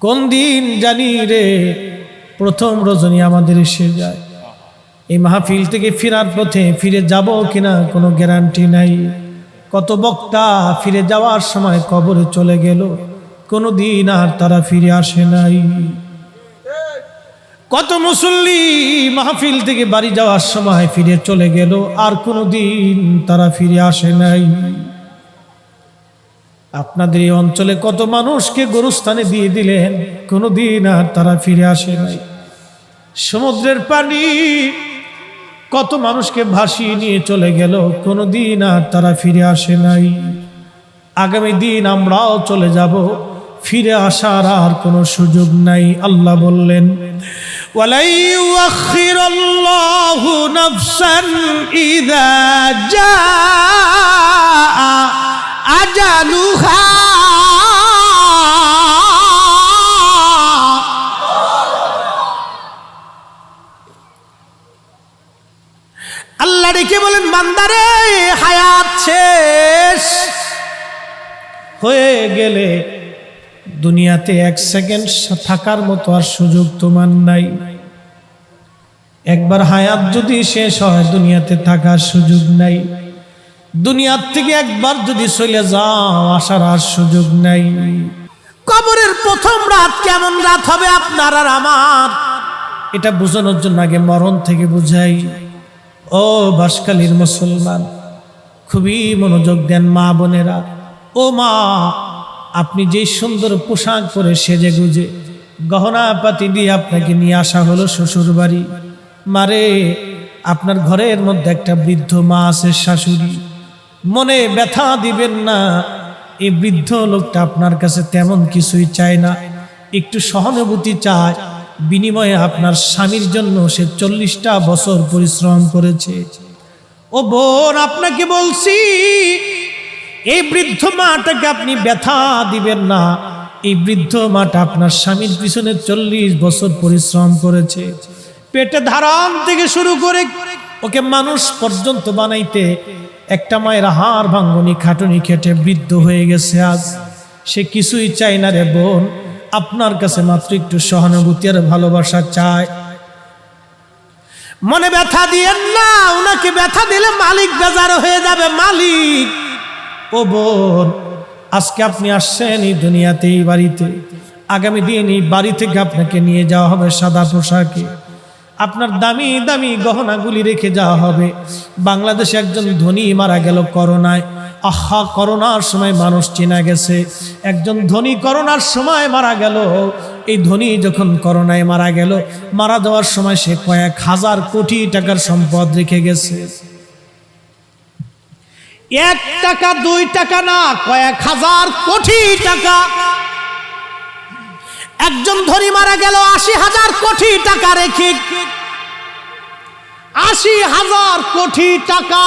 কোন দিন জানি রে প্রথম রজনী আমাদের এসে যায়। এই মাহফিল থেকে ফেরার পথে ফিরে যাব কিনা কোনো গ্যারান্টি নাই। কত বক্তা ফিরে যাওয়ার সময় কবরে চলে গেল, কোনো দিন আর তারা ফিরে আসে নাই। কত মুসল্লি মাহফিল থেকে বাড়ি যাওয়ার সময় ফিরে চলে গেল, আর কোনো দিন তারা ফিরে আসে নাই। আপনাদের এই অঞ্চলে কত মানুষকে গোরস্থানে দিয়ে দিলেন, কোনো দিন আর তারা ফিরে আসে নাই। সমুদ্রের পানি কত মানুষকে ভাসিয়ে নিয়ে চলে গেল, কোনো দিন আর তারা ফিরে আসে নাই। আগামী দিন আমরাও চলে যাব, ফিরে আসার আর কোনো সুযোগ নাই। আল্লাহ বললেন, ওয়ালা ইউআখিরুল্লাহু নাফসান ইযা জাআ আজালুহা। আল্লাহ ডেকে বলেন, বান্দারে হায়াত শেষ হয়ে গেলে দুনিয়াতে এক সেকেন্ড থাকার মতো আর সুযোগ তোমার নাই। একবার হায়াত যদি শেষ হয় দুনিয়াতে থাকার সুযোগ নাই। দুনিয়ার থেকে একবার যদি চলে যাও আসার আর সুযোগ নাই। কবরের প্রথম রাত কেমন রাত হবে আপনার আর আমার, এটা বোঝানোর জন্য আগে মরণ থেকে বুঝাই। ও বাঁশখালীর মুসলমান, খুবই মনোযোগ দেন মা বোনেরা। ও মা, আপনি যে সুন্দর পোশাক পরে সেজে গুজে গহনা পাতি দিয়ে আপনাকে নিয়ে আসা হলো শ্বশুর বাড়ি। মারে, আপনার ঘরের মধ্যে একটা বৃদ্ধ মা আছে, শাশুড়ি। মনে ব্যথা দিবেন না, এই বৃদ্ধ লোকটা আপনার কাছে তেমন কিছুই চায় না, একটু সহানুভূতি চায়। বিনিময়ে আপনার স্বামীর জন্য সে 40টা বছর পরিশ্রম করেছে। ও বোন, আপনাকে বলছি, এই বৃদ্ধ মাটাকে আপনি ব্যথা দিবেন না। এই বৃদ্ধ মাটা আপনার স্বামীর পিছনে 40 বছর পরিশ্রম করেছে। পেটে ধারণ থেকে শুরু করে ওকে মানুষ পর্যন্ত বানাইতে একটা মায়ের হাড় ভাঙ্গনি খাটুনি খেটে বৃদ্ধ হয়ে গেছে আজ। সে কিছুই চায় না রে বোন, আপনার কাছে মাত্র একটু সহানুভূতি আর ভালোবাসা চায়। মনে ব্যথা দিয়েন না, ওনাকে ব্যথা দিলে মালিক বেজার হয়ে যাবে। মালিক, ও বোন, আজকে আপনি আসছেন এই দুনিয়াতে, এই বাড়িতে। আগামী দিন এই বাড়ি থেকে আপনাকে নিয়ে যাওয়া হবে সাদা পোশাকে। আপনার দামি দামি গহনাগুলি রেখে যাওয়া হবে। বাংলাদেশে একজন ধনী মারা গেল করোনায়। আহা, করোনার সময় মানুষ চেনা গেছে। একজন ধনী করোনার সময় মারা গেল। এই ধনী যখন করোনায় মারা গেল, মারা যাওয়ার সময় সে কয়েক হাজার কোটি টাকার সম্পদ রেখে গেছে। 1 টাকা 2 টাকা না, কয়েক হাজার কোটি টাকা। একজন ধনী মারা গেল 80,000 কোটি টাকা রেখে। 80,000 কোটি টাকা।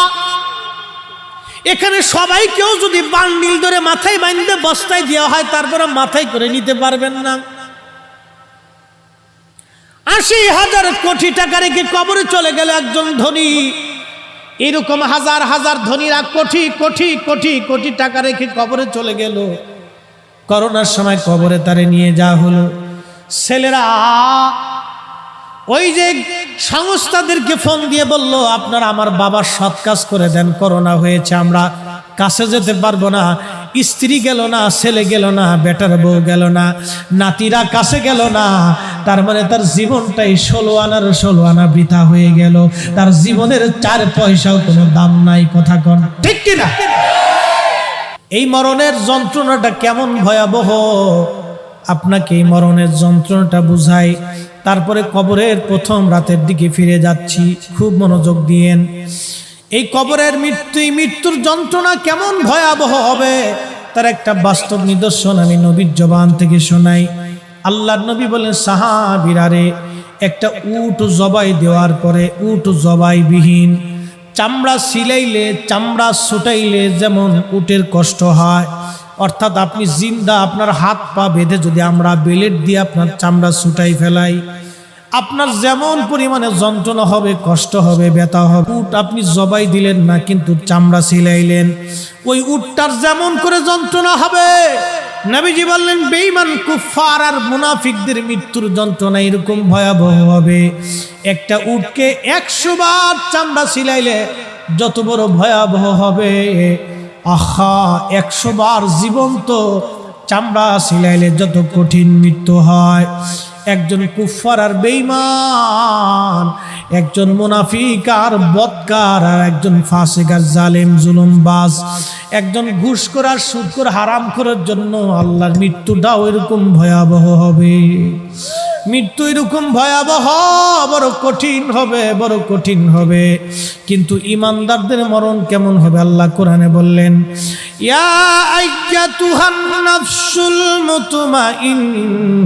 এখানে সবাই কেউ যদি বান্ডিল ধরে মাথায় বাঁধতে বস্তায় দেওয়া হয়, তারপরে মাথায় করে নিতে পারবেন না। 80,000 কোটি টাকা রেখে কবরে চলে গেল একজন ধনী। এরকম হাজার হাজার ধনীরা কোটি কোটি কোটি কোটি টাকা রেখে কবরে চলে গেল। করোনার সময় কবরে তারে নিয়ে যাওয়া হলো। ছেলেরা ওই যে সংস্থাদেরকে ফোন দিয়ে বলল, আপনারা আমার বাবার সৎ কাজ করে দেন, করোনা হয়েছে, আমরা কাছে যেতে পারবো না। স্ত্রী গেল না, ছেলে গেল না, বেটার বউ গেল না, নাতিরা কাছে গেল না। তার মানে তার জীবনটাই 16 আনা বৃথা হয়ে গেল। তার জীবনের 4 পয়সাও কোনো দাম নাই। কথা কন ঠিক কিনা? এই মরণের যন্ত্রণাটা কেমন ভয়াবহ, আপনাকে এই মরণের যন্ত্রণাটা বুঝাই। তারপরে কবরের প্রথম রাতের দিকে ফিরে যাচ্ছি, খুব মনোযোগ দিয়েন। এই কবরের মৃত্যুর যন্ত্রণা কেমন ভয়াবহ হবে তার একটা বাস্তব নিদর্শন আমি নবীর জবান থেকে শোনাই। আল্লাহর নবী বলেন, সাহাবীরা রে, একটা উট জবাই দেওয়ার পরে উট জবাইবিহীন, চামড়া সিলাইলে, চামড়া ছুটাইলে যেমন উটের কষ্ট হয়, অর্থাৎ আপনি জিন্দা আপনার হাত পা বেঁধে যদি আমরা বেলেট দিয়ে আপনার চামড়া ছুটাই ফেলাই, আপনার যেমন পরিমাণে যন্ত্রণা হবে, কষ্ট হবে, ব্যথা হবে। উট আপনি জবাই দিলেন না, কিন্তু চামড়া সিলাইলেন, ওই উটটার যেমন করে যন্ত্রণা হবে নবীজি বললেন বেঈমান কুফফার আর মুনাফিকদের মৃত্যুর যন্ত্রণা এরকম ভয়াবহ হবে, একটা উটকে 100 বার চামড়া ছিলাইলে যত বড় ভয়াবহ হবে, আহা 100 বার জীবন্ত চামড়া ছিলাইলে যত কঠিন মৃত্যু হয়। একজন কুফফার আর বেঈমান, একজন মুনাফিক আর বদকার, আর একজন ফাসিক আর জালেম জুলুমবাজ, একজন ঘুষখোর আর সুদখোর হারামখোরের জন্য আল্লাহর মৃত্যুটাও এরকম ভয়াবহ হবে। মৃত্যু এরকম ভয়াবহ, বড় কঠিন হবে, বড় কঠিন হবে। কিন্তু ইমানদারদের মরণ কেমন হবে আল্লাহ কোরআনে বললেন, ইয়া আইয়াতুহান নাফসুল মুতমাইন্না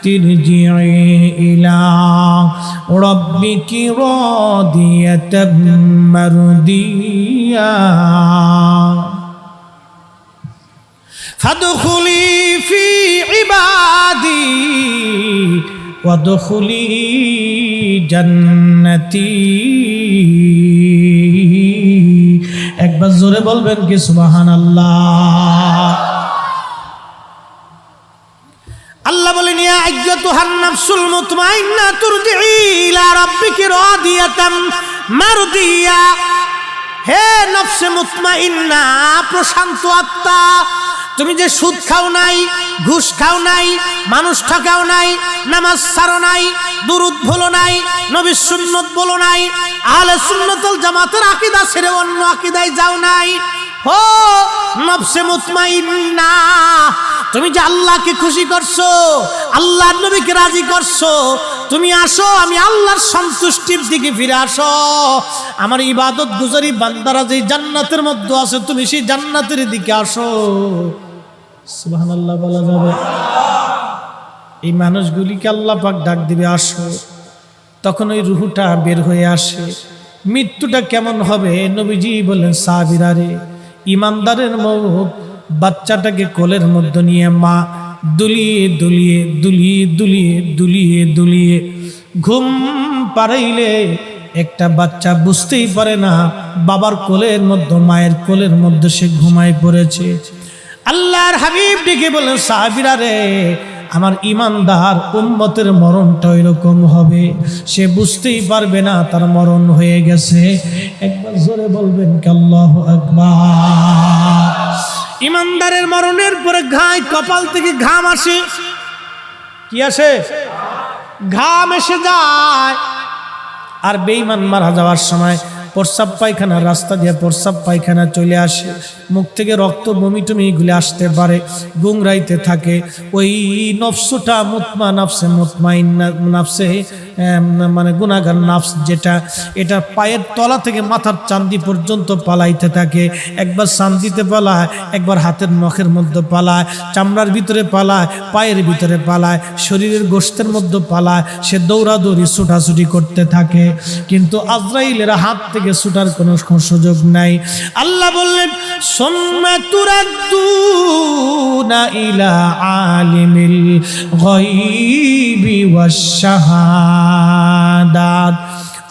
তিরজিই ইলা রাব্বিকি রাদিয়াতাম মারদিয়া ফাদখুলি ফি ইবাদি ওয়াদখুলি জান্নাতি। একবার জোরে বলবেন কি সুবহানাল্লাহ। আল্লাহ বলেন ইয়া আইয়াতুহান নাফসুল মুতমাইন্না তুরজিই ইলা রাব্বিকি রাদিয়াতাম মারদিয়া। হে নফসে মুতমাইন্না, প্রশান্ত আত্মা, তুমি যে সুদ খাও নাই, ঘুষ খাও নাই, মানুষ ঠকাও নাই, নামাজ ছাড়ো নাই, দুরূদ ভুলো নাই, নবীর সুন্নত বলো নাই, আহলে সুন্নাত ওয়াল জামাতের আকীদা ছেড়ে অন্য আকীদায় যাও নাই, ও নফসে মুতমাইন্না, তুমি যে আল্লাহকে খুশি করছো, আল্লাহর নবীকে রাজি করছো, তুমি আসো, আমি আল্লাহর সন্তুষ্টির দিকে ফিরে আসো। আমার ইবাদত গুজারি বান্দারা যে জান্নাতের মধ্যে আছে, তুমি সেই জান্নাতের দিকে আসো। সুবহানাল্লাহ বলা যাবে? এই মানুষগুলিকে আল্লাহ পাক ডাক দিবে আসো, তখন ওই রূহটা বের হয়ে আসে। মৃত্যুটা কেমন হবে নবীজি বলেন, সাহাবীরা রে, ইমানদারের মউত বাচ্চাটাকে কোলের মধ্যে নিয়ে মা দুলিয়ে দুলিয়ে দুলিয়ে দুলিয়ে দুলিয়ে দুলিয়ে ঘুম পাড়াইলে একটা বাচ্চা বুঝতেই পারে না বাবার কোলের মধ্যে, মায়ের কোলের মধ্যে সে ঘুমায় পড়েছে। আল্লাহর হাবিব ডেকে বলেন, সাহাবীরা রে, আমার ইমানদার উম্মতের মরণটা এরকম হবে, সে বুঝতেই পারবে না তার মরণ হয়ে গেছে। একবার জোরে বলবেন কি আল্লাহু আকবার। ইমানদারের মরণের পরে ঘায় কপাল থেকে ঘাম আসে। কি আসে? ঘাম এসে যায়। আর বেঈমান মারা যাওয়ার সময় প্রস্রাব পায়খানা, রাস্তা দিয়ে প্রস্রাব পায়খানা চলে আসে, মুখ থেকে রক্ত বমি টমি এগুলি আসতে পারে, গুংরাইতে থাকে। ওই নফসটা নফসে মুতমাইন্না, নফসে মানে গুনাহগার নফস যেটা, এটা পায়ের তলা থেকে মাথার চান্দি পর্যন্ত পালাইতে থাকে। একবার চান্দিতে পালায়, একবার হাতের নখের মধ্যে পালায়, চামড়ার ভিতরে পালায়, পায়ের ভিতরে পালায়, শরীরের গোশতের মধ্যে পালায়। সে দৌড়াদৌড়ি ছুটাছুটি করতে থাকে, কিন্তু আজরাইলের হাত থেকে ছুটার কোনো সুযোগ নাই। আল্লাহ বললেন, সুম্মা তুরাদ্দুনা ইলা আলিমিল গায়বি ওয়াশ শাহাদাত।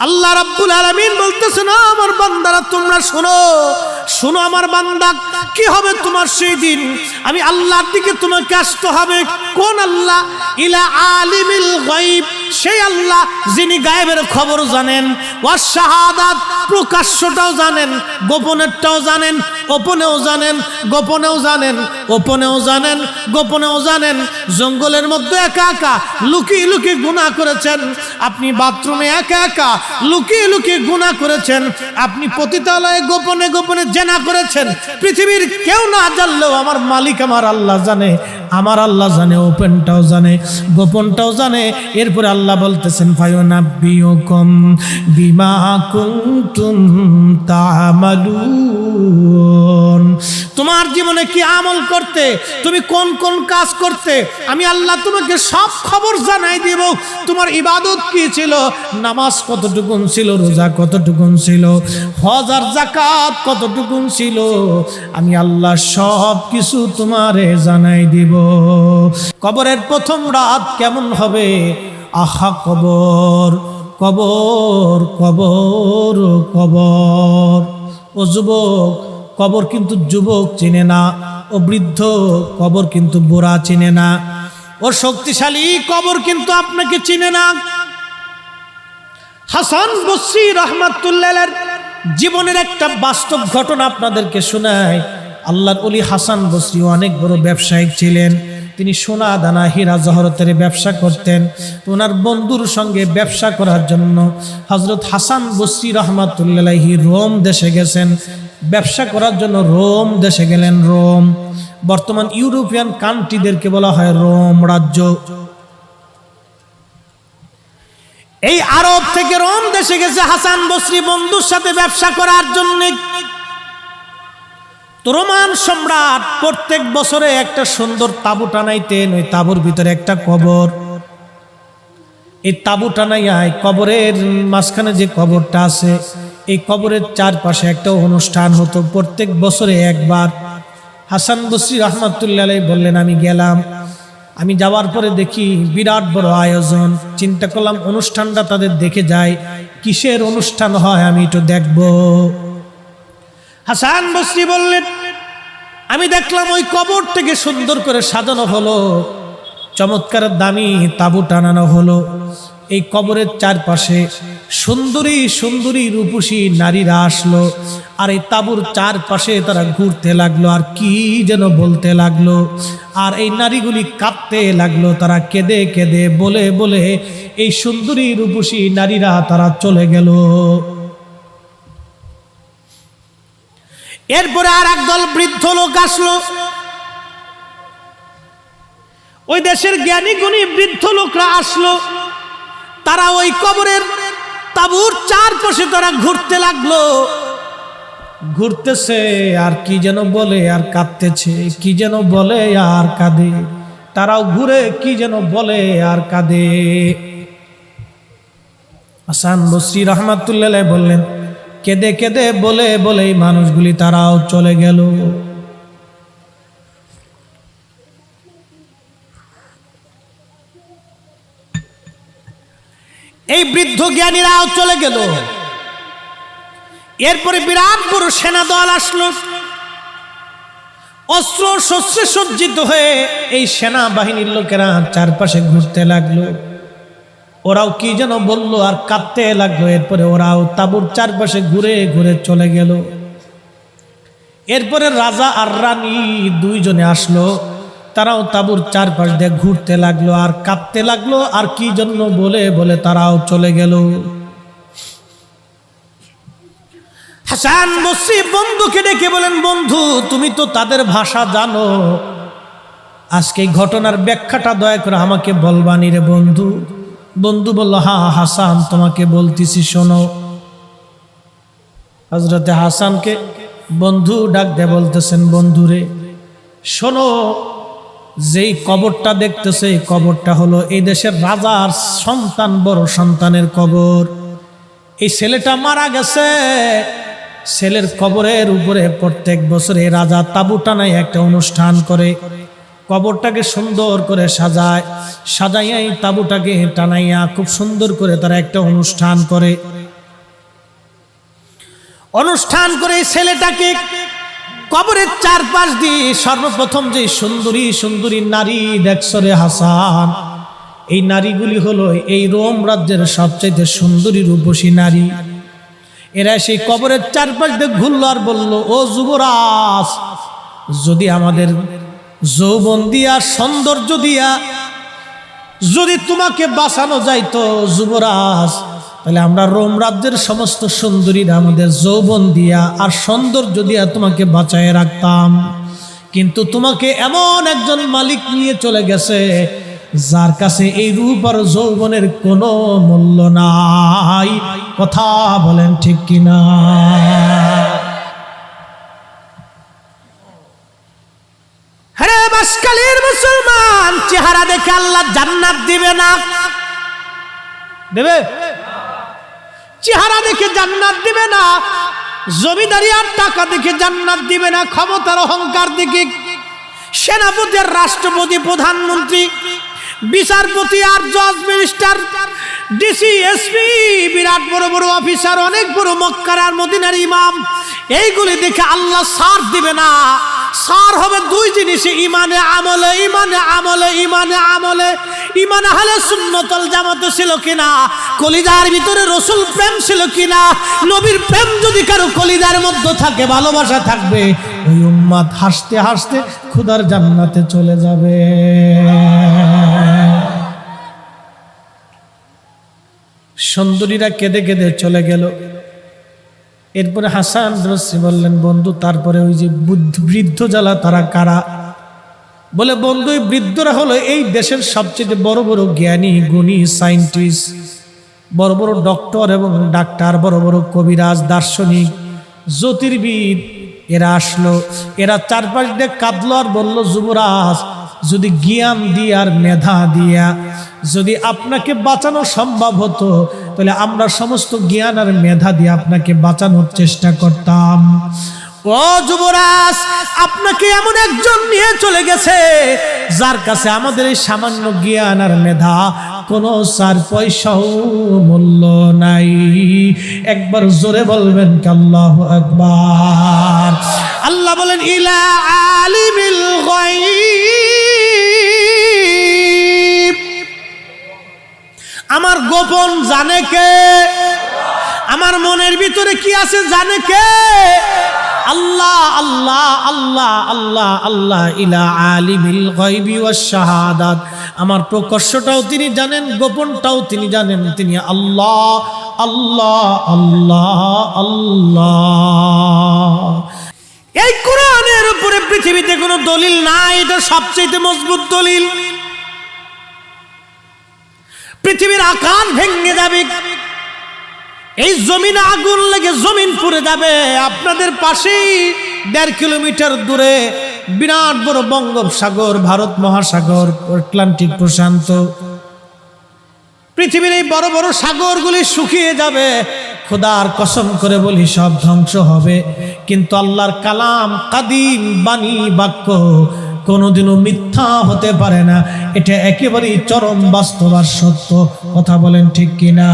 আল্লাহ রাব্বুল আলামিন বলতেছেন, আমার বান্দারা তোমরা শোনো, শোনো আমার বান্দা, কি হবে তোমার সেই দিন? আমি আল্লাহর দিকে তোমাকে আসতে হবে। কোন আল্লাহ? ইলা আলিমিল গায়ব, সেই আল্লাহ যিনি গায়েবের খবর জানেন, ওয়াস শাহাদাত, প্রকাশ্যটাও জানেন, গোপনেরটাও জানেন, গোপনেও জানেন, গোপনেও জানেন, গোপনেও জানেন, গোপনেও জানেন। জঙ্গলের মধ্যে একা একা লুকিয়ে লুকিয়ে গুনাহ করেছেন, আপনি বাথরুমে একা একা লুকিয়ে লুকিয়ে গুনাহ করেছেন, আপনি পতিতালয়ে গোপনে গোপনে জেনা করেছেন, পৃথিবীর কেউ না জানলেও আমার মালিক আমার আল্লাহ জানে, আমার আল্লাহ জানে, ওপেনটাও জানে, গোপনটাও জানে। এরপরে আল্লাহ বলতেছেন, ফায়ুনাব্বিউকুম বিমা কুনতুম তা'মালুন। তোমার জীবনে কি আমল করতে, তুমি কোন কোন কাজ করতে, আমি আল্লাহ তোমাকে সব খবর জানাই দিব। তোমার ইবাদত কি ছিল, নামাজ কতটুকুন ছিল, রোজা কতটুকুন ছিল, হজ আর যাকাত কতটুকুন ছিল, আমি আল্লাহ সব কিছু তোমারে জানাই দিব। কবরের প্রথম রাত কেমন হবে? আহা কবর, কবর, কবর, কবর। ও যুবক, কবর কিন্তু যুবক চেনে না, ও বৃদ্ধ কবর কিন্তু বুড়া চিনে না, ও শক্তিশালী কবর কিন্তু আপনাকে চিনে না। হাসান বসরি রাহমাতুল্লাহ আলাইহির জীবনের একটা বাস্তব ঘটনা আপনাদেরকে শোনায়। আল্লাহর ওলি হাসান বসরি অনেক বড় ব্যবসায়িক ছিলেন। তিনি সোনা দানা হীরা জহরতের ব্যবসা করতেন। ওনার বন্ধুর সঙ্গে ব্যবসা করার জন্য হযরত হাসান বসরি রাহমাতুল্লাহ আলাইহি রোম দেশে গেছেন। ব্যবসা করার জন্য রোম দেশে গেলেন। রোম বর্তমান ইউরোপিয়ান কান্ট্রিদেরকে বলা হয় রোম রাজ্য। এই আরব থেকে রোম দেশে গেছে হাসান বসরি বন্ধুর সাথে ব্যবসা করার জন্য। রোমান সম্রাট প্রত্যেক বছরে একটা সুন্দর তাবু টানাইতেন। ওই তাবুর ভিতরে একটা কবর। এই তাবু টানাইয়ায় কবরের মাঝখানে যে কবরটা আছে, এই কবরের চারপাশে একটা অনুষ্ঠান হতো প্রত্যেক বছরে একবার। হাসান বসরি রাহমাতুল্লাহ আলাইহি বললেন, আমি গেলাম। আমি যাওয়ার পরে দেখি বিরাট বড় আয়োজন। চিন্তা করলাম অনুষ্ঠানটা তাদের দেখে যায়, কিসের অনুষ্ঠান হয় আমি একটু দেখব। হাসান বসরি বললেন, আমি দেখলাম ওই কবর থেকে সুন্দর করে সাজানো হলো, চমৎকার দামি তাবু টানানো হলো। এই কবরের চারপাশে সুন্দরী সুন্দরী রূপসী নারীরা আসলো, আর এই তাবুর চারপাশে তারা ঘুরতে লাগলো আর কি যেন বলতে লাগলো। আর এই নারীগুলি কাঁদতে লাগলো, তারা কেঁদে কেঁদে বলে বলে এই সুন্দরী রূপসী নারীরা তারা চলে গেল। এরপরে আর একদল বৃদ্ধ লোক আসলো। ওই দেশের জ্ঞানী গুণী বৃদ্ধ লোকরা আসলো। তারা ওই কবরের তাবুর চারপাশে তারা ঘুরতে লাগলো, ঘুরতেছে আর কি যেন বলে আর কাঁদতেছে, কি যেন বলে আর কাঁদে। তারাও ঘুরে কি যেন বলে আর কাঁদে। হাসান বসরি রাহমাতুল্লাহ আলাইহি বললেন, কেঁদে কেঁদে বলে বলে এই মানুষগুলি তারাও চলে গেল। এই বৃদ্ধ জ্ঞানীরাও চলে গেল। এরপরে বিরাট বড় সেনা দল আসলো। অস্ত্র শস্ত্রে সজ্জিত হয়ে এই সেনা বাহিনীর লোকেরা চারপাশে ঘুরতে লাগলো। ওরাও কি যেন বলল আর কাঁদতে লাগলো। এরপরে ওরাও তাঁবুর চারপাশে ঘুরে ঘুরে চলে গেল। এরপরে রাজা আর রানী দুইজনে আসলো। তারাও তাঁবুর চারপাশ দিয়ে ঘুরতে লাগলো আর কাঁদতে লাগলো আর কি জন্য বলে বলে তারাও চলে গেল। হাসান বসরি বন্ধুকে ডেকে বলেন, বন্ধু তুমি তো তাদের ভাষা জানো, আজকে এই ঘটনার ব্যাখ্যাটা দয়া করে আমাকে বলবানি রে বন্ধু। বন্ধু বলল, হ্যাঁ হাসান তোমাকে বলতেছি শোনো। হযরতে হাসানকে বন্ধু ডাক দিয়ে বলতেছেন, বন্ধুরে শোনো, যেই কবরটা দেখতেছে এই কবরটা হলো এই দেশের রাজার সন্তান, বড় সন্তানের কবর। এই ছেলেটা মারা গেছে। ছেলের কবরের উপরে প্রত্যেক বছরে রাজা তাঁবু টানায় একটা অনুষ্ঠান করে, কবরটাকে সুন্দর করে সাজায়। সাজাইয়া এই তাঁবুটাকে টানাইয়া খুব সুন্দর করে তারা একটা অনুষ্ঠান করে। অনুষ্ঠান করে ছেলেটাকে কবরের চারপাশ দিয়ে সর্বপ্রথম যে সুন্দরী সুন্দরী নারী দেখছো রে হাসান, এই নারীগুলি হলো এই রোম রাজ্যের সবচেয়ে সুন্দরী রূপসী নারী। এরা সেই কবরের চারপাশ দিয়ে ঘুরল আর বলল, ও যুবরাজ, যদি আমাদের যৌবন দিয়া সৌন্দর্য দিয়া যদি তোমাকে বাঁচানো যাইতো যুবরাজ, তাহলে আমরা রোম রাজ্যের সমস্ত সুন্দরীরা আমাদের যৌবন দিয়া আর সৌন্দর্য দিয়া তোমাকে বাঁচায় রাখতাম। কিন্তু তোমাকে এমন একজন মালিক নিয়ে চলে গেছে যার কাছে এই রূপ আর যৌবনের কোনো মূল্য নাই। কথা বলেন ঠিক কিনা? হ্যাঁ বাসকালীর মুসলমান, চেহারা দেখে আল্লাহ জান্নাত দিবে না। দেবে? চেহারা দেখে জান্নাত দিবে না, জমিদারি আর টাকা দেখে জান্নাত দিবে না, ক্ষমতার অহংকার দেখে। সেনাপতি আর রাষ্ট্রপতি, প্রধানমন্ত্রী, বিচারপতি আর জজ, মিনিস্টার, ডিসি, এসপি, বিরাট বড় বড় অফিসার, অনেক বড় মক্কার আর মদিনার ইমাম, এইগুলি দেখে আল্লাহ ছাড় দিবে না। সার হবে দুই জিনিসে, ইমানে আমলে, ইমানে আমলে, ইমানে আমলে। ইমান আহলে সুন্নাত ওয়াল জামাতে ছিল কিনা, কলিজার ভিতরে রাসূল প্রেম ছিল কিনা। নবীর প্রেম যদি কারো কলিজার মধ্যে থাকে, ভালোবাসা থাকবে, ওই উম্মত হাসতে হাসতে খোদার জান্নাতে চলে যাবে। সুন্দরীরা কেঁদে কেঁদে চলে গেল। এরপরে হাসান বসরি বললেন, বন্ধু তারপরে ওই যে বৃদ্ধ জ্বালা তারা কারা? বলে, বন্ধু এই বৃদ্ধরা হলো এই দেশের সবচেয়ে বড় বড় জ্ঞানী গুণী সায়েন্টিস্ট, বড় বড় ডক্টর এবং ডাক্তার, বড় বড় কবিরাজ, দার্শনিক, জ্যোতির্বিদ। এরা আসলো, এরা চারপাশ দিয়ে কাঁদলো আর বললো, যুবরাজ যদি জ্ঞান দিয়ে আর মেধা দিয়া যদি আপনাকে বাঁচানো সম্ভব হতো, তাহলে আমরা সমস্ত জ্ঞান আর মেধা দিয়ে আপনাকে বাঁচানোর চেষ্টা করতাম। ও যুবরাজ, আপনাকে এমন একজন নিয়ে চলে গেছে যার কাছে আমাদের এই সামান্য জ্ঞান আর মেধা কোনো 4 পয়সাও মূল্য নাই। একবার জোরে বলবেন কি আল্লাহু আকবার। আল্লাহ বলেন, ইলা আলিমিল গায়ব, আমার গোপন জানে কে, আমার মনের ভিতরে কি আছে জানে কে? আল্লাহ আল্লাহ আল্লাহ আল্লাহ আল্লাহ। ইলা আলিমিল গায়বি ওয়াশ শাহাদাত, আমার প্রকাশ্যটাও তিনি জানেন, গোপনটাও তিনি জানেন, তিনি আল্লাহ আল্লাহ আল্লাহ আল্লাহ। এই কোরআনের উপরে পৃথিবীতে কোনো দলিল নাই, এটা সবচেয়ে মজবুত দলিল। পৃথিবীর আকাশ ভেঙে যাবে, এই জমিনে আগুন লেগে জমিন পুড়ে যাবে। আপনাদের পাশেই 1.5 কিলোমিটার দূরে বিরাট বড় বঙ্গোপসাগর, ভারত মহাসাগর, আটলান্টিক প্রশান্ত, পৃথিবীর এই বড় বড় সাগরগুলি শুকিয়ে যাবে। খোদার কসম করে বলি, সব ধ্বংস হবে, কিন্তু আল্লাহর কালাম, কাদিম বাণী, বাক্য কোনোদিনও মিথ্যা হতে পারে না। এটা একেবারেই চরম বাস্তব আর সত্য। কথা বলেন ঠিক কিনা?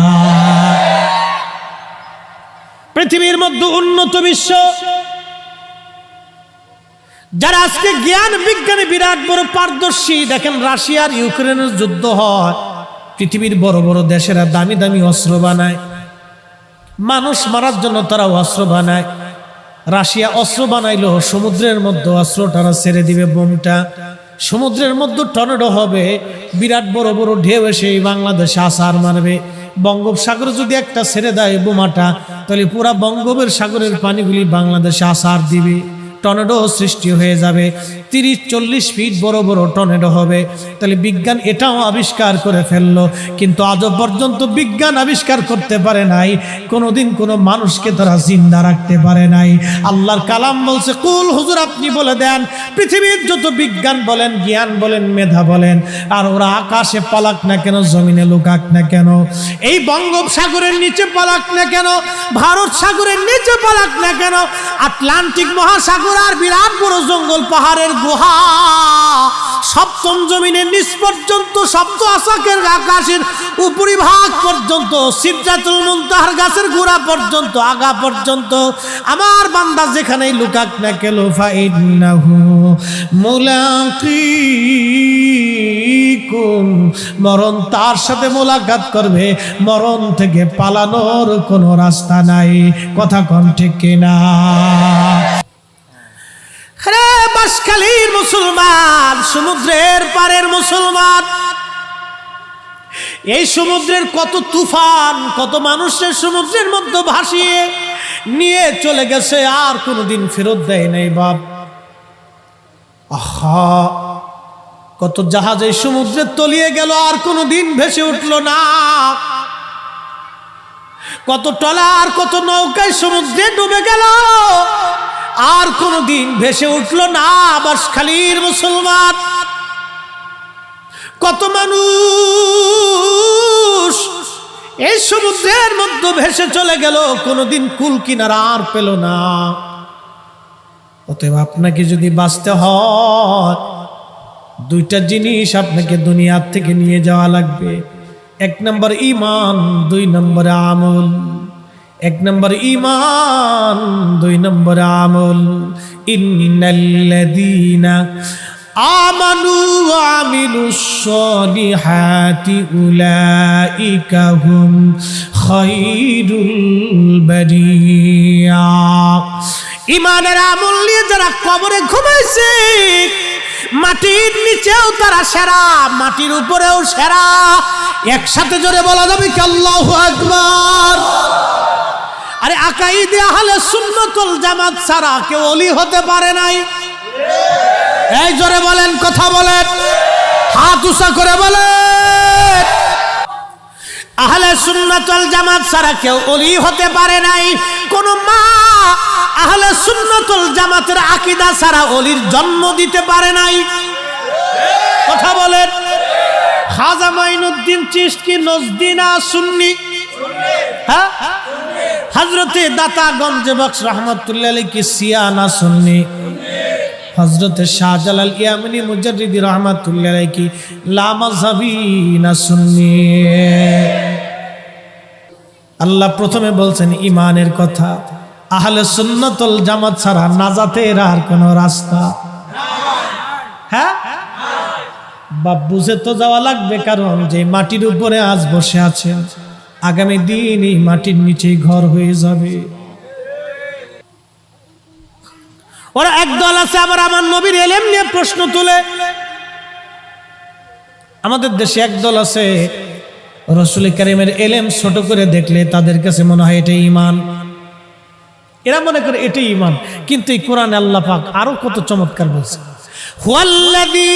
পৃথিবীর মধ্যে উন্নত বিশ্ব, যারা আজকে জ্ঞান বিজ্ঞানে বিরাট বড় পারদর্শী, দেখেন রাশিয়ার ইউক্রেনের যুদ্ধ হয়, পৃথিবীর বড় বড় দেশেরা দামি দামি অস্ত্র বানায়, মানুষ মারার জন্য তারা অস্ত্র বানায়। রাশিয়া অস্ত্র বানাইলো, সমুদ্রের মধ্যে অস্ত্রটারা ছেড়ে দিবে, বোমটা সমুদ্রের মধ্যে টর্নেডো হবে, বিরাট বড় বড় ঢেউ এসে বাংলাদেশে আছাড় মারবে। বঙ্গোপসাগরে যদি একটা ছেড়ে দেয় বোমাটা, তাহলে পুরা বঙ্গোপসাগরের পানিগুলি বাংলাদেশে আছাড় দিবে, টর্নেডো সৃষ্টি হয়ে যাবে। 30-40 ফিট বড় বড় টর্নেডো হবে। তাহলে বিজ্ঞান এটাও আবিষ্কার করে ফেললো, কিন্তু আজও পর্যন্ত বিজ্ঞান আবিষ্কার করতে পারে নাই, কোনোদিন কোনো মানুষকে তারা জিন্দা রাখতে পারে নাই। আল্লাহর কালাম বলছে, কুল হুজুর আপনি বলে দেন, পৃথিবীর যত বিজ্ঞান বলেন, জ্ঞান বলেন, মেধা বলেন, আর ওরা আকাশে পালাক না কেন, জমিনে লুকাক না কেন, এই বঙ্গোপসাগরের নিচে পালাক না কেন, ভারত সাগরের নিচে পালাক না কেন, আটলান্টিক মহাসাগর আর বিরাট বড় জঙ্গল, পাহাড়ের গুহা, সপ্তম জমিনের নিচ পর্যন্ত, সপ্ত আসাকের আকাশের উপরিভাগ পর্যন্ত, সিদরাতুল মুনতাহার গাছের গোড়া পর্যন্ত, আগা পর্যন্ত, আমার বান্দা যেখানেই লুকাক না কেন, ফাইন্নাহু মুলাকিকুম, মরণ তার সাথে মোলাকাত করবে, মরণ থেকে পালানোর কোনো রাস্তা নাই। কথা কোন ঠিক কিনা? রে বাঁশখালীর মুসলমান, সমুদ্রের পারের মুসলমান, এই সমুদ্রের কত তুফান, কত মানুষের সমুদ্রের মধ্যে ভাসিয়ে নিয়ে চলে গেছে, আর কোনোদিন ফেরত দেয় নাই বাপ। আহা, কত জাহাজ এই সমুদ্রে তলিয়ে গেল, আর কোনোদিন ভেসে উঠল না। কত ট্রলার, কত নৌকায় সমুদ্রে ডুবে গেল, আর কোনোদিন ভেসে উঠল না। বাঁশখালীর মুসলমান, কত মানুষ এই সমুদ্রের মধ্যে ভেসে চলে গেল, কোনোদিন কুল কিনারা আর পেল না। অতএব আপনাকে যদি বাঁচতে হয়, 2টা জিনিস আপনাকে দুনিয়ার থেকে নিয়ে যাওয়া লাগবে। 1 নম্বর ঈমান, 2 নম্বরে আমল। এক নম্বর ঈমান, দুই নম্বর আমল। ইন্নাল্লাযীনা আমানু ওয়া আমিলুস সলিহাতি উলাইকা হুম খায়রুল বারিয়া। ঈমানের আমল নিয়ে যারা কবরে ঘুমাইছে, মাটির নিচেও তারা সেরা, মাটির উপরেও সেরা। একসাথে জোরে বলা যাবে কি আল্লাহু আকবার? আরে আকাইদে আহলে সুন্নাত ওয়াল জামাত ছাড়া কেউ ওলি হতে পারে নাই। এই জোরে বলেন, কথা বলেন, হাত উঁচা করে বলেন। আহলে সুন্নাত ওয়াল জামাত ছাড়া কেউ ওলি হতে পারে নাই। কোন মা আহলে সুন্নাত ওয়াল জামাতের আকীদা ছাড়া ওলির জন্ম দিতে পারে নাই। কথা বলেন। খাজা মাইনুদ্দিন চিশতি নজদি না সুন্নি? হ্যাঁ, হযরতে দাতা গঞ্জে বক্স রহমাতুল্লাহ আলাইহি কি শিয়া না সুন্নি? হযরতে শাহজালাল ইয়ামানি মুজাদ্দিদি রহমাতুল্লাহ আলাইহি কি লা মাযহাবি না সুন্নি? আল্লাহ প্রথমে বলছেন ঈমানের কথা। আহলে সুন্নাত ওয়াল জামাত ছাড়া নাজাতের আর কোনো রাস্তা হ্যাঁ বাপ বুঝে তো যাওয়া লাগবে, কারণ যে মাটির উপরে আজ বসে আছেন আগামী দিন এই মাটির নিচেই ঘর হয়ে যাবে। ওরা একদল আছে আবার আমার নবীর এলেম নিয়ে প্রশ্ন তুলে। আমাদের দেশে একদল আছে রাসূল কারীমের এলেম ছোট করে দেখলে তাদের কাছে মনে হয় এটাই ঈমান। এরা মনে করে এটাই ঈমান, কিন্তু এই কোরআনে আল্লাহ পাক আরো কত চমৎকার বলছে। হুয়াল্লাযী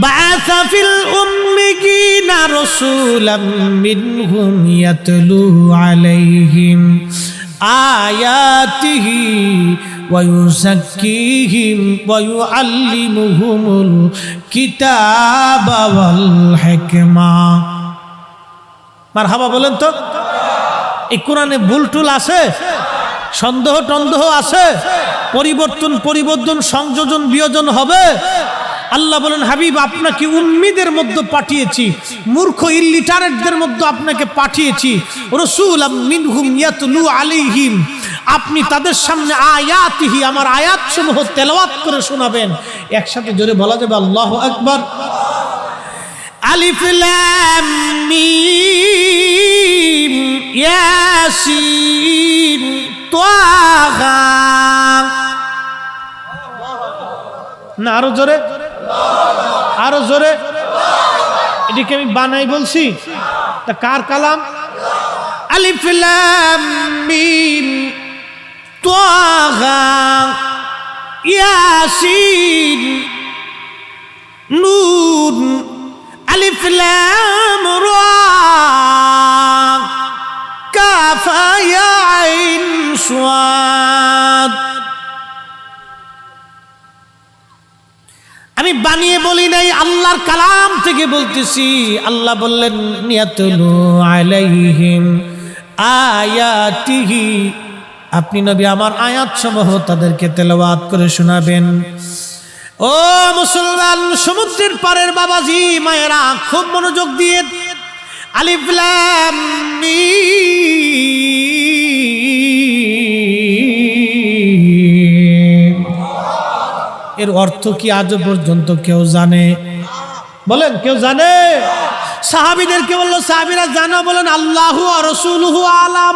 বাআসা ফিল উম্মিয়িনা রাসূলাম মিনহুম ইয়াতলু আলাইহিম আয়াতিহি ওয়া ইউযাক্কিহিম ওয়া ইউআল্লিমুহুমুল কিতাবা ওয়াল হিকমা। মারহাবা বলেন তো। এই কোরআনে ভুল টুল আছে? সন্দেহ টন্দেহ আছে? পরিবর্তন সংযোজন বিয়োজন হবে? আল্লাহ বলেন হাবিব আপনাকে উম্মিদের মধ্যে পাঠিয়েছি, মূর্খ ইলিটারেটদের মধ্যে আপনাকে পাঠিয়েছি। রাসূলাম মিনহুম ইয়াতলু আলাইহিম, আপনি তাদের সামনে আয়াতিহি আমার আয়াতসমূহ তেলাওয়াত করে শোনাবেন। একসাথে জোরে বলা যাবে আল্লাহু আকবার। আলিফ লাম মিম ইয়াসিন তাহা। না আরো জোরে, আরো জোরে। এটাকে আমি বানাই বলছি? তা কার কালাম? আলিফ লাম মিম তাহা ইয়াসিন নুন আলিফ লাম রা কাফ ইয়া আইন সাদ। আমি বানিয়ে বলি নাই, আল্লাহর কালাম থেকে বলতেছি। আল্লাহ বললেন ইয়াতলু আলাইহিম আয়াতিহি, আপনি নবী আমার আয়াত সমূহ তাদেরকে তেলাওয়াত করে শোনাবেন। ও মুসলমান, সমুদ্রের পারের বাবাজি মায়েরা খুব মনোযোগ দিয়ে আলিফ লাম মিম, এর অর্থ কি আজ পর্যন্ত কেউ জানে? বলেন, কেউ জানে? সাহাবীদেরকে বললো, সাহাবীরা জানো? বলেন আল্লাহু ওয়া রাসূলুহু আলাম।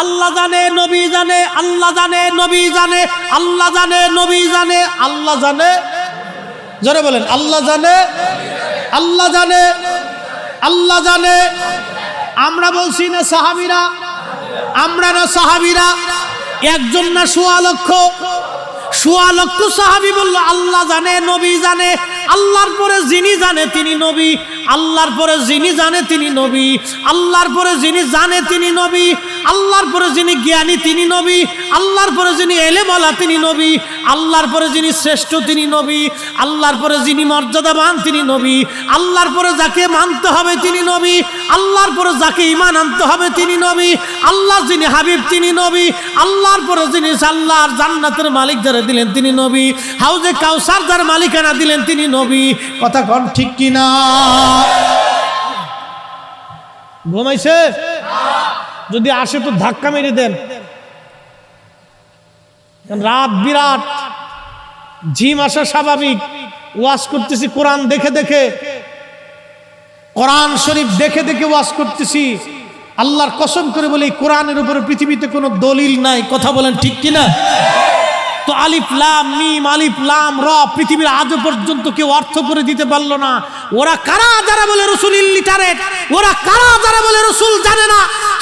আল্লাহ জানে, নবী জানে, আল্লাহ জানে, নবী জানে, আল্লাহ জানে, নবী জানে, আল্লাহ জানে। জোরে বলেন আল্লাহ জানে, আল্লাহ জানে, আল্লাহ জানে। আমরা বলছি না সাহাবীরা? আমরা না সাহাবীরা? একজন না সোয়া লক্ষ? সোয়া লক্ষ সাহাবী বলল আল্লাহ জানে, নবী জানে। আল্লাহর পরে যিনি জানে তিনি নবী, আল্লাহর পরে যিনি জানে তিনি নবী, আল্লাহর পরে যিনি জানে তিনি নবী, আল্লাহর পরে যিনি জ্ঞানী তিনি নবী, আল্লাহর পরে যিনি এলেমওয়ালা তিনি নবী, আল্লাহর পরে যিনি শ্রেষ্ঠ তিনি নবী, আল্লাহর পরে যিনি মর্যাদাবান তিনি নবী, আল্লাহর পরে যাকে মানতে হবে তিনি নবী, আল্লাহর পরে যাকে ঈমান আনতে হবে তিনি নবী, আল্লাহর যিনি হাবিব তিনি নবী, আল্লাহর পরে যিনি আল্লাহর জান্নাতের মালিক যারা দিলেন তিনি নবী, হাউজে কাউসার যার মালিকানা দিলেন তিনি নবী। কথা কোন ঠিক কিনা? ঘুমাইছে? যদি আসে তো ধাক্কা মেরে দেন। রাত বিরাট, ঝিম আসা স্বাভাবিক। ওয়াজ করতেছি কোরআন দেখে দেখে, কোরআন শরীফ দেখে দেখে ওয়াজ করতেছি। আল্লাহর কসম করে বলি, কোরআনের উপরে পৃথিবীতে কোনো দলিল নাই। কথা বলেন ঠিক কিনা? তো আলিফ লাম মিম, আলিফ লাম র পৃথিবীর আজও পর্যন্ত কেউ অর্থ করে দিতে পারলো না। ওরা কারা যারা বলে রাসূল ইলিটারেট? ওরা কারা যারা বলে রাসূল জানে না?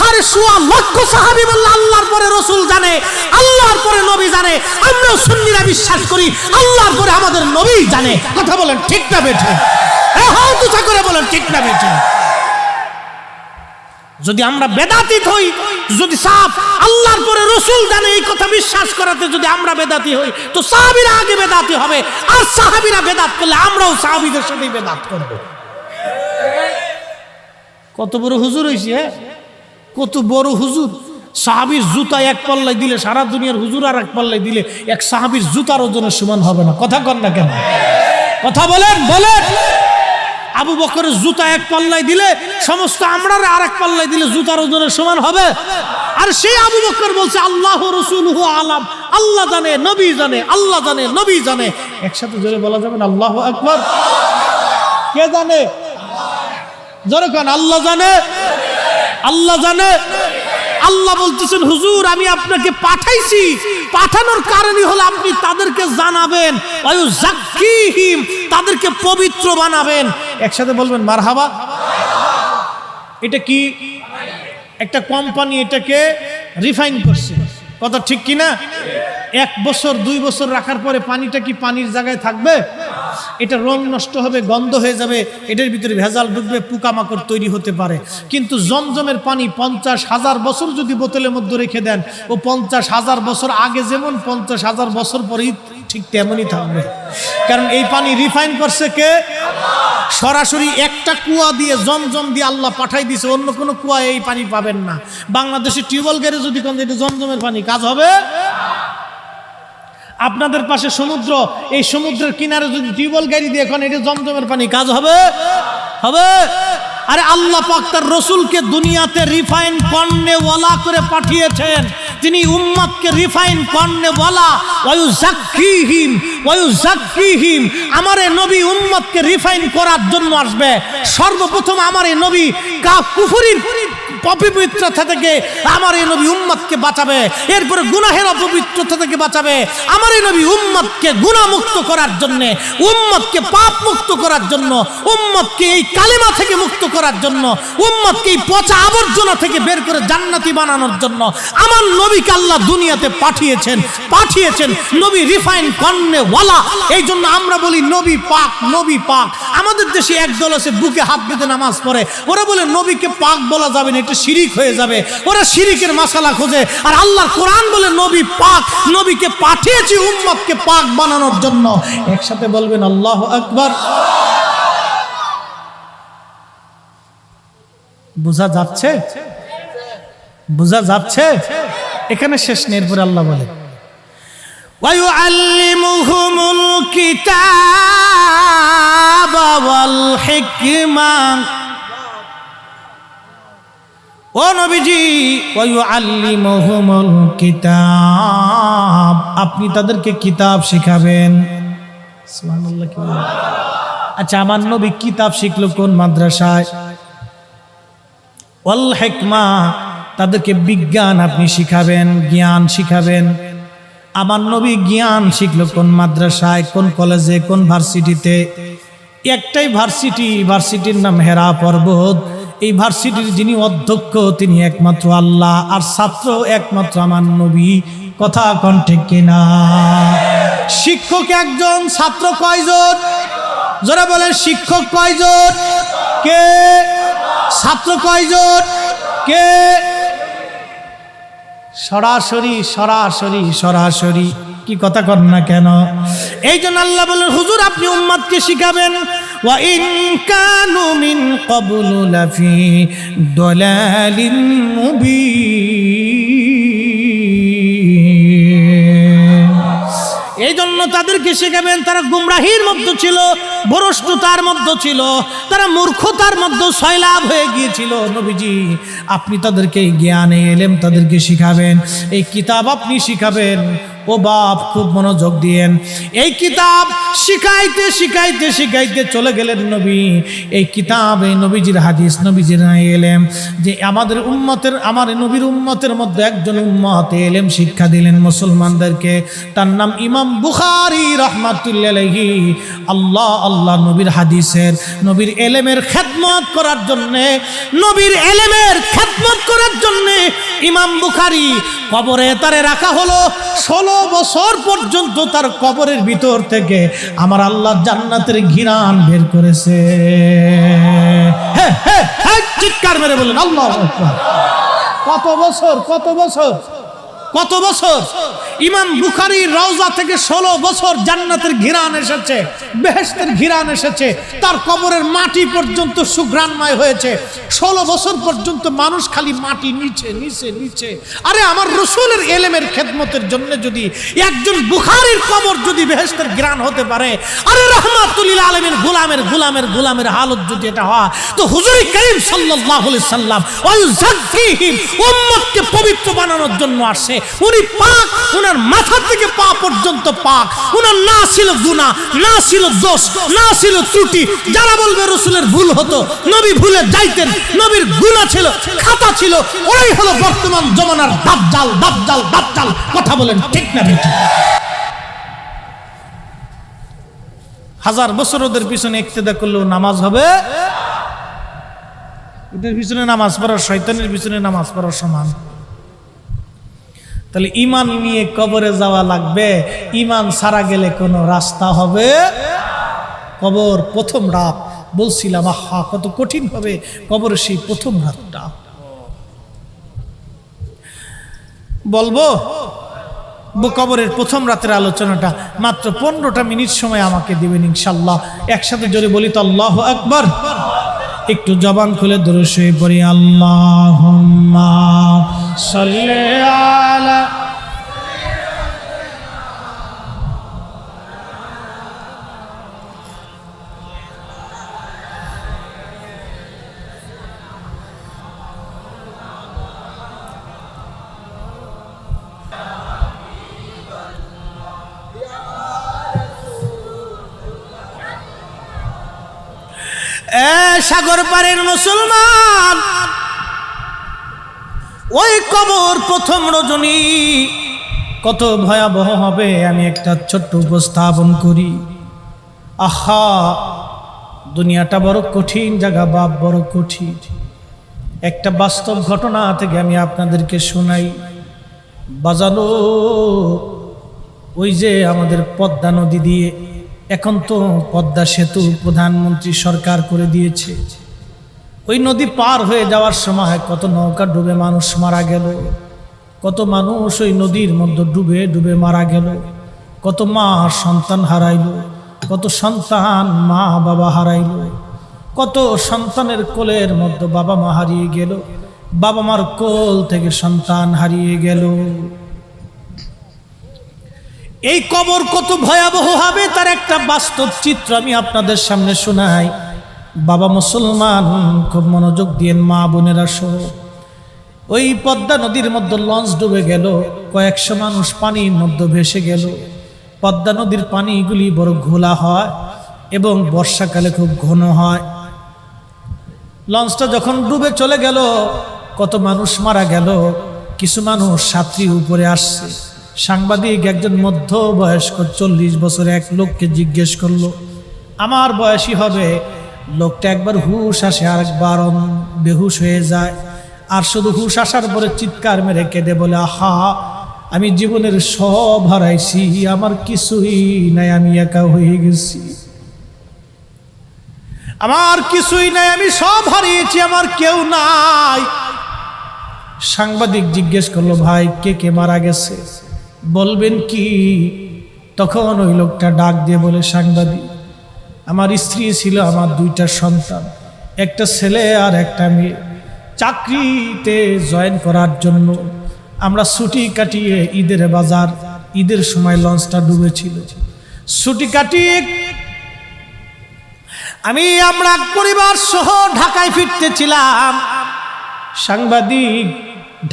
আরে সোয়া লক্ষ সাহাবী বলল আল্লাহর পরে রাসূল জানে, আল্লাহর পরে নবী জানে। আমরাও সুন্নিরা বিশ্বাস করি আল্লাহর পরে আমাদের নবী জানে। কথা বলেন ঠিক না বেঠিক? হ্যাঁ, তুচা করে বলেন ঠিক না বেঠিক? যদি আমরা বেদাতি হই, যদি সাফ আল্লাহর পরে রাসূল জানে এই কথা বিশ্বাস করাতে যদি আমরা বেদাতি হই, তো সাহাবীরা আগে বেদাতি হবে। আর সাহাবীরা বেদাত করলে আমরাও সাহাবীদের সাথে বেদাত করব। কত বড় হুজুর হইছে, কত বড় হুজুর! সাহাবীর জুতা এক পাল্লায় দিলে সারা দুনিয়ার হুজুর আর এক পাল্লায় দিলে এক সাহাবীর জুতার ওজনের সমান হবে না। কথা কন না কেন? কথা বলেন বলেন। আবু বকরের জুতা এক পাল্লায় দিলে সমস্ত আমরা আর এক পাল্লায় দিলে জুতার ওজনের সমান হবে? আর সেই আবু বকর বলছে আল্লাহ রাসূলুহু আলাম, আল্লাহ জানে নবী জানে, আল্লাহ জানে নবী জানে। একসাথে জোরে বলা যাবে না আল্লাহু আকবার? কে জানে? জোরে কোন আল্লাহ জানে, আল্লাহ জানে। আল্লাহ বলতেছেন হুজুর আমি আপনাকে পাঠাইছি, পাঠানোর কারণই হলো আপনি তাদেরকে জানাবেন, ওয়ায়ুযাক্কিহিম, তাদেরকে পবিত্র বানাবেন। একসাথে বলবেন মারহাবা। এটা কি? একটা কোম্পানি এটাকে রিফাইন করছে। কথা ঠিক কি না? 1 বছর 2 বছর রাখার পরে পানিটা কি পানির জায়গায় থাকবে? এটা রং নষ্ট হবে, গন্ধ হয়ে যাবে, এটার ভিতরে ভেজাল ঢুকবে, পোকামাকড় তৈরি হতে পারে। কিন্তু জমজমের পানি 50,000 বছর যদি বোতলের মধ্যে রেখে দেন, ও 50,000 বছর আগে যেমন 50,000 বছর পরেই ঠিক তেমনই থাকবে। কারণ এই পানি রিফাইন করছে কে? সরাসরি একটা কুয়া দিয়ে, জমজম দিয়ে আল্লাহ পাঠাই দিয়েছে। অন্য কোনো কুয়া এই পানি পাবেন না। বাংলাদেশে টিউবওয়েল গেড়ে যদি কোন এটা জমজমের পানি, কাজ হবে? আপনাদের পাশে সমুদ্র, এই সমুদ্রের কিনারে যদি টিউবওয়েল গাড়ি দিয়ে এখন এটা জমজমের পানি, কাজ হবে? হবে? আরে আল্লাহ পাক তার রাসূলকে দুনিয়াতে রিফাইন কর্ণে ওয়ালা করে পাঠিয়েছেন। তিনি উম্মতকে রিফাইন কর্ণে ওয়ালা, ওয়ায়ুযাক্কিহিম ওয়ায়ুযাক্কিহিম। আমার এই নবী উম্মতকে রিফাইন করার জন্য আসবে। সর্বপ্রথম আমার এই নবী কুফরির অপবিত্রতা থেকে আমার এই নবী উম্মতকে বাঁচাবে। এরপরে গুনাহের অপবিত্রতা থেকে বাঁচাবে। আমার এই নবী উম্মতকে গুনাহমুক্ত করার জন্য, উম্মতকে পাপ মুক্ত করার জন্য, উম্মতকে এই কালেমা থেকে মুক্ত করার জন্য, উম্মতকে এই পচা আবর্জনা থেকে বের করে জান্নাতি বানানোর জন্য আমার নবীকে আল্লাহ দুনিয়াতে পাঠিয়েছেন। নবী রিফাইন কর্ণে ওয়ালা। এই জন্য আমরা বলি নবী পাক, নবী পাক। আমাদের দেশে একদল আছে বুকে হাত বেঁধে নামাজ পড়ে, ওরা বলে নবীকে পাক বলা যাবে না, এটা শিরিক হয়ে যাবে। ওরা শিরিকের মাসালা খোঁজে। আর আল্লাহর কোরআন বলে নবী পাক, নবীকে পাঠিয়েছি উম্মতকে পাক বানানোর জন্য। একসাথে বলবেন আল্লাহু আকবার। বোঝা যাচ্ছে? বোঝা যাচ্ছে? এখানে শেষ নেই। এরপরে আল্লাহ বলে ওয়ায়ুআল্লিমুহুমুল কিতাবা ওয়াল হিকমা। ও নবীজি, ওয়ায়ুআল্লিমুহুমুল কিতাব, আপনি তাদেরকে কিতাব শিখাবেন। সুবহানাল্লাহ। কি বলেন? আচ্ছা, আমার নবী কিতাব শিখলো কোন মাদ্রাসায়? ওয়াল হিকমা, তাদেরকে বিজ্ঞান আপনি শিখাবেন, জ্ঞান শিখাবেন। আমার নবী জ্ঞান শিখলো কোন মাদ্রাসায়, কোন কলেজে, কোন ভার্সিটিতে? একটাই ভার্সিটির নাম হেরা পর্বত। এই ভার্সিটির যিনি অধ্যক্ষ তিনি একমাত্র আল্লাহ, আর ছাত্র একমাত্র আমার নবী। কথা কোন ঠিক কিনা? শিক্ষক একজন, ছাত্র কয়জন? যারা বলেন শিক্ষক কয়জন? কে? ছাত্র কয়জন? কে? সরাসরি সরাসরি সরাসরি। কি কথা কর না কেন? এই জন্য আল্লাহ বলেন হুজুর আপনি উম্মতকে শিখাবেন। ওয়া ইন কানু মিন ক্বাবলু লাফি দালালিন মুবিন। এই জন্য তাদেরকে শেখাবেন, তারা গুমরাহির মধ্যে ছিল, ভ্রষ্টতার মধ্যে ছিল, তারা মূর্খতার মধ্যে সয়লাভ হয়ে গিয়েছিল। নবীজি আপনি তাদেরকে জ্ঞানে এলেম তাদেরকে শিখাবেন, এই কিতাব আপনি শিখাবেন। ও বাপ খুব মনোযোগ দিয়েন। এই কিতাব শিখাইতে শিখাইতে শিখাইতে চলে গেলেন নবী। এই কিতাব, এই নবীজির হাদিস, নবীজির এলেম, যে আমাদের উম্মতের, আমার নবীর উম্মতের মধ্যে একজন উম্মত এলেম শিক্ষা দিলেন মুসলমানদেরকে। তার নাম ইমাম বুখারী রাহমাতুল্লাহি আলাইহি। আল্লাহ আল্লাহ, নবীর হাদিসের, নবীর এলেমের খেদমত করার জন্যে, নবীর এলেমের খেদমত করার জন্যে ইমাম বুখারী কবরে তারে রাখা হলো। 16 বছর পর্যন্ত তার কবরের ভিতর থেকে আমার আল্লাহ জান্নাতের ঘিরান বের করেছে। চিৎকার মেরে বলেন আল্লাহু আকবার। কত বছর, কত বছর, কত বছর! ইমাম বুখারীর রওজা থেকে 16 বছর জান্নাতের ঘিরান এসেছে, বেহেশতের ঘিরান এসেছে। তার কবরের মাটি পর্যন্ত সুঘ্রাণময় হয়েছে। 16 বছর পর্যন্ত মানুষ খালি মাটি নিচে নিচে নিচে। আরে আমার রসুলের এলেমের খেদমতের জন্য যদি একজন বুখারীর কবর যদি বেহেশতের ঘিরান হতে পারে, আরে রাহমাতুল আলামিন গোলামের গোলামের গোলামের হালত যদি এটা হয়, তো হুজুর কারীম সাল্লাল্লাহু আলাইহি সাল্লাম ওয়াইজাক্কিহিম, উম্মতকে পবিত্র বানানোর জন্য আসে। উনি পাক, উনার মাথা থেকে পা পর্যন্ত পাক। উনার না ছিল গুনাহ, না ছিল দোষ, না ছিল ত্রুটি। যারা বলবে রসুলের ভুল হতো, নবী ভুলে যাইতেন, নবীর গুনাহ ছিল, খাতা ছিল, ওরাই হলো বর্তমান জমানার দাজ্জাল, দাজ্জাল, দাজ্জাল। কথা বলেন ঠিক না বেঠিক? হাজার বছর ওদের পিছনে ইক্তেদা করলেও নামাজ হবে? ওদের পিছনে নামাজ পড়া শয়তানের পিছনে নামাজ পড়ার সমান। তাহলে ঈমান নিয়ে কবরে যাওয়া লাগবে। ঈমান ছাড়া গেলে কোনো রাস্তা হবে? কবর প্রথম রাত বলছিলাম, আহা কত কঠিন হবে কবর সেই প্রথম রাতটা। বলবো কবরের প্রথম রাতের আলোচনাটা মাত্র 15টা মিনিট সময় আমাকে দিবেন ইনশাআল্লাহ। একসাথে জোরে বলি তো আল্লাহু আকবার। একটু জবান খুলে দরুদ শরীফ পড়ি। আল্লাহুম্মা সাল্লি আলা সাগর পারের মুসলমান, ওই কবর প্রথম রজনী কত ভয়াবহ হবে আমি একটা ছোট্ট উপস্থাপন করি। আহা দুনিয়াটা বড় কঠিন জায়গা বাপ, বড় কঠিন। একটা বাস্তব ঘটনা থেকে আমি আপনাদেরকে শোনাই। বাজানো ওই যে আমাদের পদ্মা নদী দিয়ে, এখন তো পদ্মা সেতু প্রধানমন্ত্রী সরকার করে দিয়েছে। ওই নদী পার হয়ে যাওয়ার সময় কত নৌকা ডুবে মানুষ মারা গেল, কত মানুষ ওই নদীর মধ্যে ডুবে ডুবে মারা গেল, কত মা সন্তান হারাইল, কত সন্তান মা বাবা হারাইল, কত সন্তানের কোলের মধ্যে বাবা মা হারিয়ে গেল, বাবা মার কোল থেকে সন্তান হারিয়ে গেল। এই কবর কত ভয়াবহ হবে তার একটা বাস্তব চিত্র আমি আপনাদের সামনে শোনাই। বাবা মুসলমান খুব মনোযোগ দিয়েন, মা বোনেরা সহ। ওই পদ্মা নদীর মধ্যে লঞ্চ ডুবে গেল, কয়েকশো মানুষ পানির মধ্যে ভেসে গেল। পদ্মা নদীর পানিগুলি বড় ঘোলা হয় এবং বর্ষাকালে খুব ঘন হয়। লঞ্চটা যখন ডুবে চলে গেল, কত মানুষ মারা গেল, কিছু মানুষ সাঁতরি উপরে আসছে। সাংবাদিক একজন মধ্য বয়স্ক 40 বছর এক লোককে জিজ্ঞেস করলো, আমার বয়সী হবে। লোকটা একবার হুশ আসে, আরেকবার বেহুশ হয়ে যায়, আর শুধু হুশ আসার পরে চিৎকার মেরে কেঁদে বলে, আহা আমি জীবনের সব হারাইছি, আমার কিছুই নাই, আমি একা হয়ে গেছি, আমার কিছুই নাই, আমি সব হারিয়েছি, আমার কেউ নাই। সাংবাদিক জিজ্ঞেস করলো, ভাই কে কে মারা গেছে, বলবেন কি? তখন ওই লোকটা ডাক দিয়ে বলে, সাংবাদিক আমার স্ত্রী ছিল, আমার 2টা সন্তান, একটা ছেলে আর একটা মেয়ে। চাকরিতে জয়েন করার জন্য আমরা ছুটি কাটিয়ে ঈদের বাজার, ঈদের সময় লঞ্চটা ডুবেছিল, ছুটি কাটিয়ে আমরা পরিবার সহ ঢাকায় ফিরতেছিলাম। সাংবাদিক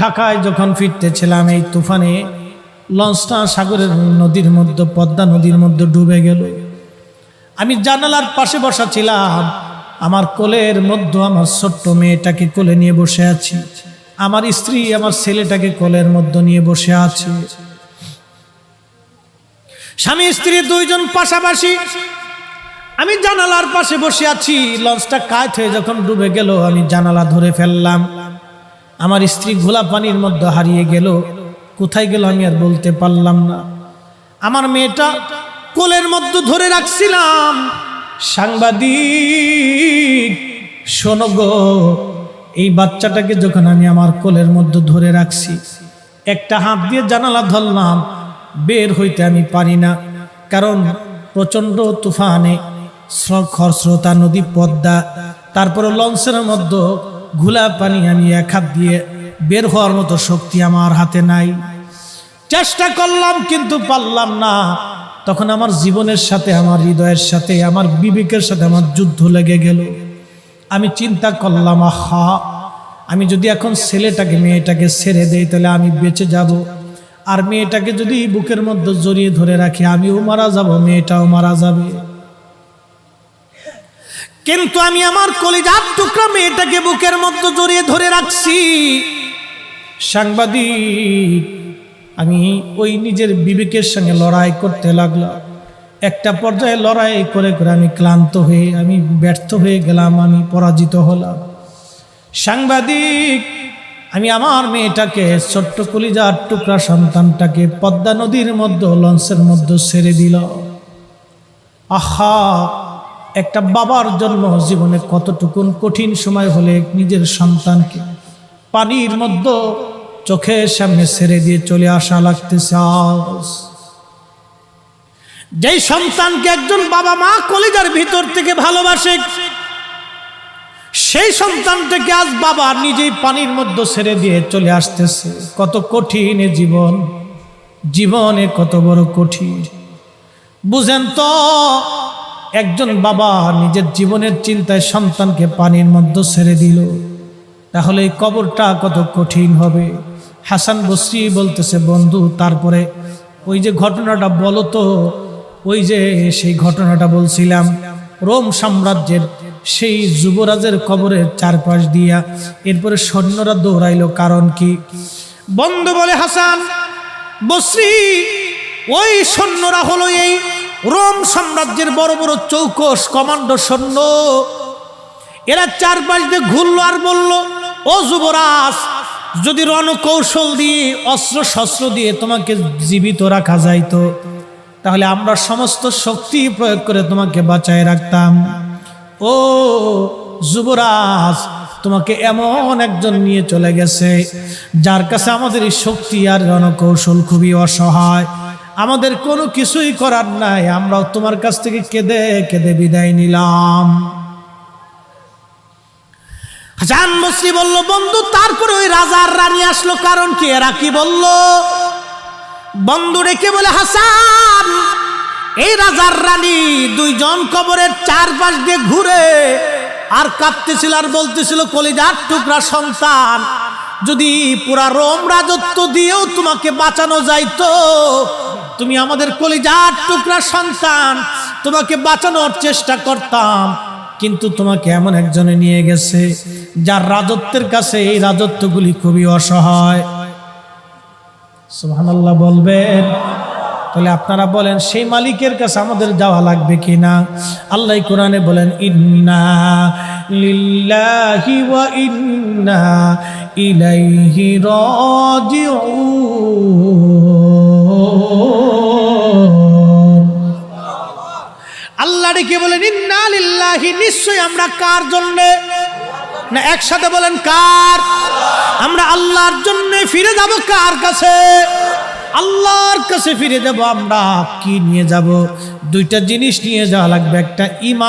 ঢাকায় যখন ফিরতেছিলাম, এই তুফানে লঞ্চটা সাগরের নদীর মধ্যে, পদ্মা নদীর মধ্যে ডুবে গেল। আমি জানালার পাশে বসা ছিলাম, আমার কোলের মধ্যে আমার ছোট্ট মেয়েটাকে কোলে নিয়ে বসে আছি, আমার স্ত্রী আমার ছেলেটাকে কোলের মধ্যে নিয়ে বসে আছে। স্বামী স্ত্রী দুইজন পাশাপাশি, আমি জানালার পাশে বসে আছি। লঞ্চটা কাত হয়ে যখন ডুবে গেল, আমি জানালা ধরে ফেললাম। আমার স্ত্রী ঘোলা পানির মধ্যে হারিয়ে গেল, কোথায় গেল আমি আর বলতে পারলাম না। আমার মেয়েটা কোলের মধ্যে ধরে রাখছিলাম। সাংবাদিক শোনো গো, এই বাচ্চাটাকে যখন আমি আমার কোলের মধ্যে ধরে রাখছি, একটা হাত দিয়ে জানালা ধরলাম, বের হইতে আমি পারি না, কারণ প্রচন্ড তুফানে খরস্রোতা নদী পদ্মা, তারপরে লঞ্চের মধ্যে ঘোলা পানি, আমি এক হাত দিয়ে বের হওয়ার মতো শক্তি আমার হাতে নাই। চেষ্টা করলাম কিন্তু পারলাম না। তখন আমার জীবনের সাথে, আমার হৃদয়ের সাথে, আমার বিবেকের সাথে আমার যুদ্ধ লেগে গেল। আমি চিন্তা করলাম, আহা, আমি যদি এখন ছেলেটাকে মেয়েটাকে ছেড়ে দেই তাহলে আমি বেঁচে যাব, আর মেয়েটাকে যদি বুকের মধ্যে জড়িয়ে ধরে রাখি আমিও মারা যাব, মেয়েটাও মারা যাবে। কিন্তু আমি আমার কলিজার টুকরা মেয়েটাকে বুকের মধ্যে জড়িয়ে ধরে রাখছি। সাংবাদিক, আমি ওই নিজের বিবেকের সঙ্গে লড়াই করতে লাগলাম। একটা পর্যায়ে লড়াই করে করে আমি ক্লান্ত হয়ে, আমি ব্যর্থ হয়ে গেলাম, আমি পরাজিত হলাম। সাংবাদিক, আমি আমার মেয়েটাকে, ছোট্ট কলিজার টুকরা সন্তানটাকে পদ্মা নদীর মধ্যে, লঞ্চের মধ্যে ছেড়ে দিল। আহা, একটা বাবার জন্য জীবনে কতটুকু কঠিন সময় হলে নিজের সন্তানকে পানির মধ্যে চোখের সামনে ছেড়ে দিয়ে চলে আসা লাগতেছে। যেই সন্তানকে একজন বাবা মা কলিজার ভিতর থেকে ভালোবাসে, সেই সন্তানটাকে আজ বাবা নিজেই পানির মধ্যে ছেড়ে দিয়ে চলে আসতেছে। কত কঠিন জীবন, জীবনে কত বড় কঠিন বুঝেন তো। একজন বাবা নিজের জীবনের চিন্তায় সন্তানকে পানির মধ্যে ছেড়ে দিল, তাহলে এই কবরটা কত কঠিন হবে। হাসান বসরি বলতেছে, বন্ধু তারপরে ওই যে ঘটনাটা বলো তো। ওই যে সেই ঘটনাটা বলছিলাম, রোম সাম্রাজ্যের সেই যুবরাজের কবরের চারপাশ দিয়া এরপরে সৈন্যরা দৌড়াইলো, কারণ কি? বন্ধু বলে, হাসান বসরি, ওই সৈন্যরা হলো এই রোম সাম্রাজ্যের বড় বড় চৌকস কমান্ডো সৈন্য। এরা চারপাশ দিয়ে ঘুরলো আর বলল, ও যুবরাজ, যদি রণকৌশল দিয়ে, অস্ত্র শস্ত্র দিয়ে তোমাকে জীবিত রাখা যাইতো, তাহলে আমরা সমস্ত শক্তি প্রয়োগ করে তোমাকে বাঁচায় রাখতাম। ও যুবরাজ, তোমাকে এমন একজন নিয়ে চলে গেছে যার কাছে আমাদের এই শক্তি আর রণকৌশল খুবই অসহায়, আমাদের কোনো কিছুই করার নাই, আমরাও তোমার কাছ থেকে কেঁদে কেঁদে বিদায় নিলাম। হাসান বসরি বলল, বন্ধু তারপরে ওই রাজার রানী আসলো, কারণ কি? এরা কি বলল? বন্ধু রেখে বলে, হাসান, এই রাজার রানী দুইজন কবরের চারপাশ দিয়ে ঘুরে আর কাঁদতেছিল আর বলতেছিল, কলিজার টুকরা সন্তান, যদি পুরা রোম রাজত্ব দিয়েও তোমাকে বাঁচানো যাইতো, তুমি আমাদের কলিজার টুকরা সন্তান, তোমাকে বাঁচানোর চেষ্টা করতাম, কিন্তু তোমাকে এমন একজনে নিয়ে গেছে যার রাজত্বের কাছে এই রাজত্বগুলি খুবই অসহায়। সুবহানাল্লাহ বলবেন? তাহলে আপনারা বলেন, সেই মালিকের কাছে আমাদের যাওয়া লাগবে কিনা? আল্লাহ কোরআনে বলেন, ইন্না লিল্লাহি ওয়া ইন্না ইলাইহি রাজিউন। আল্লাহ ডেকে বলেন, ইন্না লিল্লাহি, নিশ্চয় আমরা কার জন্য? না একসাথে বলেন, কার? আমরা আল্লাহর জন্য ফিরে যাব। কার কাছে? আল্লাহর কাছে ফিরে যাব। আমরা কি নিয়ে যাব? দুইটা জিনিস নিয়ে যাওয়া লাগবে, একটা ঈমান।